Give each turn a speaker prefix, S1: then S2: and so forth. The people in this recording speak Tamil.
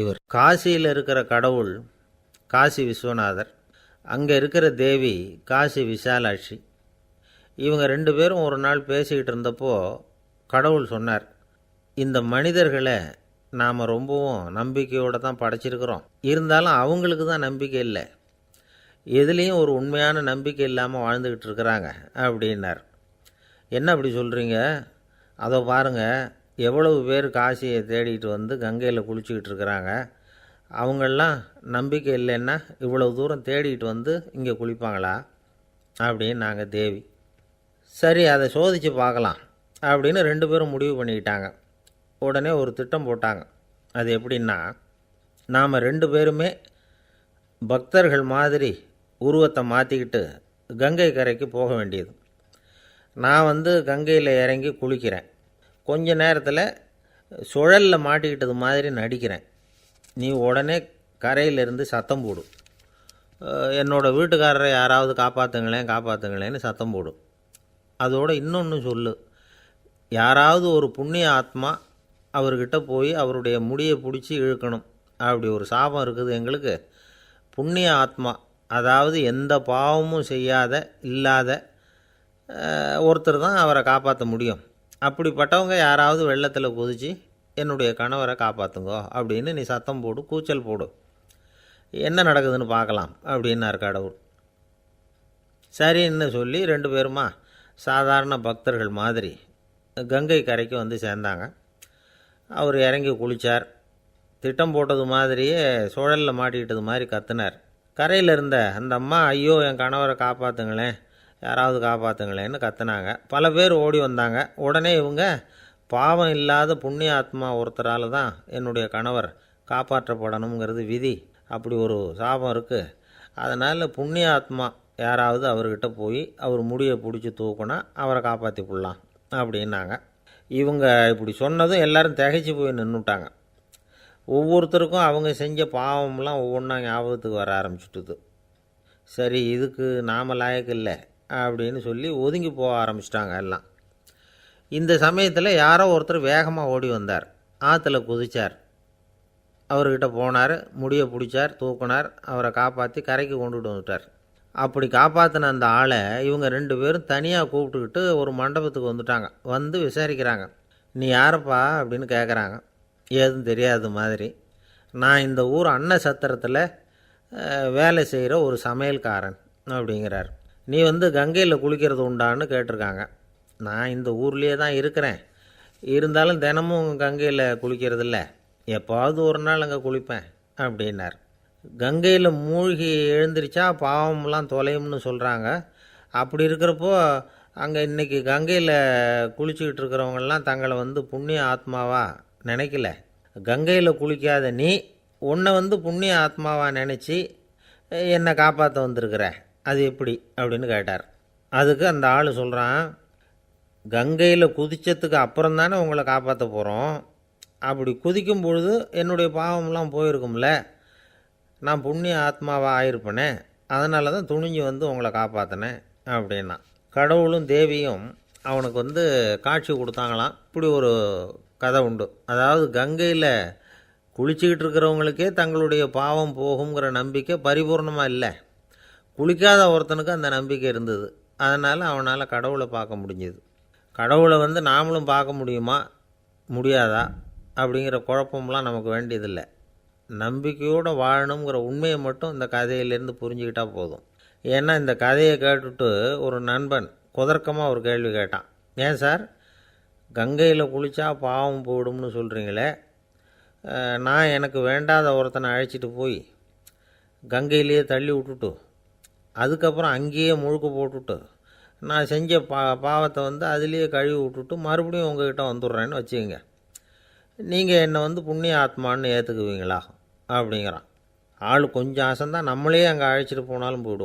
S1: இவர் காசியில் இருக்கிற கடவுள் காசி விஸ்வநாதர், அங்கே இருக்கிற தேவி காசி விசாலாட்சி. இவங்க ரெண்டு பேரும் ஒரு நாள் பேசிக்கிட்டு இருந்தப்போ கடவுள் சொன்னார், இந்த மனிதர்களை நாம் ரொம்பவும் நம்பிக்கையோடு தான் படைச்சிருக்கிறோம், இருந்தாலும் அவங்களுக்கு தான் நம்பிக்கை இல்லை, எதுலேயும் ஒரு உண்மையான நம்பிக்கை இல்லாமல் வாழ்ந்துக்கிட்டு இருக்கிறாங்க அப்படின்னார். என்ன அப்படி சொல்கிறீங்க? அதை பாருங்கள், எவ்வளவு பேர் காசியை தேடிட்டு வந்து கங்கையில் குளிச்சுக்கிட்டு இருக்கிறாங்க, அவங்களெலாம் நம்பிக்கை இல்லைன்னா இவ்வளவு தூரம் தேடிட்டு வந்து இங்கே குளிப்பாங்களா அப்படின்னு நாங்கள் தேவி. சரி, அதை சோதித்து பார்க்கலாம் அப்படின்னு ரெண்டு பேரும் முடிவு பண்ணிக்கிட்டாங்க. உடனே ஒரு திட்டம் போட்டாங்க. அது எப்படின்னா, நாம் ரெண்டு பேருமே பக்தர்கள் மாதிரி உருவத்தை மாற்றிக்கிட்டு கங்கை கரைக்கு போக வேண்டியது. நான் வந்து கங்கையில் இறங்கி குளிக்கிறேன், கொஞ்ச நேரத்தில் சுழலில் மாட்டிக்கிட்டது மாதிரி நடிக்கிறேன். நீ உடனே கரையிலிருந்து சத்தம் போடு, என்னோடய வீட்டுக்காரரை யாராவது காப்பாற்றுங்களேன்னு சத்தம் போடு. அதோடு இன்னொன்று சொல்லு, யாராவது ஒரு புண்ணிய ஆத்மா அவர்கிட்ட போய் அவருடைய முடியை பிடிச்சி இழுக்கணும், அப்படி ஒரு சாபம் இருக்குது எங்களுக்கு. புண்ணிய ஆத்மா, அதாவது எந்த பாவமும் செய்யாத இல்லாத ஒருத்தர் தான் அவரை காப்பாற்ற முடியும். அப்படிப்பட்டவங்க யாராவது வெள்ளத்தில் குதித்து என்னுடைய கணவரை காப்பாற்றுங்கோ அப்படின்னு நீ சத்தம் போடு, கூச்சல் போடு, என்ன நடக்குதுன்னு பார்க்கலாம் அப்படின்னார் கடவுள். சரின்னு சொல்லி ரெண்டு பேருமா சாதாரண பக்தர்கள் மாதிரி கங்கை கரைக்கு வந்து சேர்ந்தாங்க. அவர் இறங்கி குளித்தார். திட்டம் போட்டது மாதிரியே சுழலில் மாட்டிக்கிட்டது மாதிரி கத்துனார். கரையில் இருந்த அந்த அம்மா, ஐயோ என் கணவரை காப்பாற்றுங்களேன், யாராவது காப்பாற்றுங்களேன்னு கத்துனாங்க. பல பேர் ஓடி வந்தாங்க. உடனே இவங்க, பாவம் இல்லாத புண்ணிய ஆத்மா ஒருத்தரால் தான் என்னுடைய கணவர் காப்பாற்றப்படணுங்கிறது விதி, அப்படி ஒரு சாபம் இருக்குது, அதனால் புண்ணிய ஆத்மா யாராவது அவர்கிட்ட போய் அவர் முடியை பிடிச்சி தூக்குனா அவரை காப்பாற்றி போடலாம் அப்படின்னாங்க. இவங்க இப்படி சொன்னதும் எல்லோரும் திகைச்சு போய் நின்றுட்டாங்க. ஒவ்வொருத்தருக்கும் அவங்க செஞ்ச பாவம்லாம் ஒவ்வொன்றா ஞாபகத்துக்கு வர ஆரம்பிச்சுட்டுது. சரி, இதுக்கு நாம் லாயக்கு இல்லை அப்படின்னு சொல்லி ஒதுங்கி போக ஆரம்பிச்சிட்டாங்க எல்லாம். இந்த சமயத்தில் யாரோ ஒருத்தர் வேகமாக ஓடி வந்தார், ஆற்றுல குதித்தார், அவர்கிட்ட போனார், முடியை பிடிச்சார், தூக்கினார், அவரை காப்பாற்றி கரைக்கு கொண்டுட்டு வந்துட்டார். அப்படி காப்பாற்றின அந்த ஆளை இவங்க ரெண்டு பேரும் தனியாக கூப்பிட்டுக்கிட்டு ஒரு மண்டபத்துக்கு வந்துட்டாங்க. வந்து விசாரிக்கிறாங்க. நீ யாரப்பா அப்படின்னு கேட்குறாங்க. ஏதும் தெரியாத மாதிரி. நான் இந்த ஊர் அன்ன சத்திரத்தில் வேலை செய்கிற ஒரு சமையல்காரன் அப்படிங்கிறார். நீ வந்து கங்கையில் குளிக்கிறது உண்டான்னு கேட்டிருக்காங்க. நான் இந்த ஊர்லேயே தான் இருக்கிறேன், இருந்தாலும் தினமும் கங்கையில் குளிக்கிறதில்ல, எப்போவாவது ஒரு நாள் அங்கே குளிப்பேன் அப்படின்னார். கங்கையில் மூழ்கி எழுந்திரிச்சா பாவம்லாம் தொலையும்னு சொல்கிறாங்க. அப்படி இருக்கிறப்போ அங்கே இன்றைக்கி கங்கையில் குளிச்சுக்கிட்டு இருக்கிறவங்கெல்லாம் தங்களை வந்து புண்ணிய ஆத்மாவாக நினைக்கல. கங்கையில் குளிக்காத நீ உன்னை வந்து புண்ணிய ஆத்மாவாக நினச்சி என்னை காப்பாற்ற வந்திருக்கிற, அது எப்படி அப்படின்னு கேட்டார். அதுக்கு அந்த ஆள் சொல்கிறான், கங்கையில் குதித்ததுக்கு அப்புறம் தானே உங்களை காப்பாற்ற போகிறோம், அப்படி குதிக்கும் பொழுது என்னுடைய பாவம்லாம் போயிருக்கும்ல, நான் புண்ணிய ஆத்மாவாக ஆயிருப்பேனே, அதனால தான் துணிஞ்சு வந்து உங்களை காப்பாற்றினேன் அப்படின்னா. கடவுளும் தேவியும் அவனுக்கு வந்து காட்சி கொடுத்தாங்களாம். இப்படி ஒரு கதை உண்டு. அதாவது கங்கையில் குளிச்சுக்கிட்டு இருக்கிறவங்களுக்கே தங்களுடைய பாவம் போகுங்கிற நம்பிக்கை பரிபூர்ணமாக இல்லை, குளிக்காத ஒருத்தனுக்கு அந்த நம்பிக்கை இருந்தது. அதனால் அவனால் கடவுளை பார்க்க முடிஞ்சுது. கடவுளை வந்து நாமளும் பார்க்க முடியுமா முடியாதா அப்படிங்கிற குழப்பம்லாம் நமக்கு வேண்டியதில்லை. நம்பிக்கையோடு வாழணுங்கிற உண்மையை மட்டும் இந்த கதையிலேருந்து புரிஞ்சுக்கிட்டால் போதும். ஏன்னா இந்த கதையை கேட்டுட்டு ஒரு நண்பன் குதர்க்கமாக ஒரு கேள்வி கேட்டான். ஏன் சார், கங்கையில் குளித்தா பாவம் போயிடும்னு சொல்கிறீங்களே, நான் எனக்கு வேண்டாத ஒருத்தனை அழைச்சிட்டு போய் கங்கையிலேயே தள்ளி விட்டுட்டு அதுக்கப்புறம் அங்கேயே முழுக்க போட்டுட்டு நான் செஞ்ச பாவத்தை வந்து அதுலேயே கழுவி விட்டுட்டு மறுபடியும் உங்ககிட்ட வந்துடுறேன்னு வச்சுக்கோங்க, நீங்கள் என்னை வந்து புண்ணிய ஆத்மான்னு ஏற்றுக்குவீங்களா அப்படிங்கிறான். ஆள் கொஞ்சம் அசந்தான் நம்மளே அங்கே அழைச்சிட்டு போனாலும் போயிடுவோம்.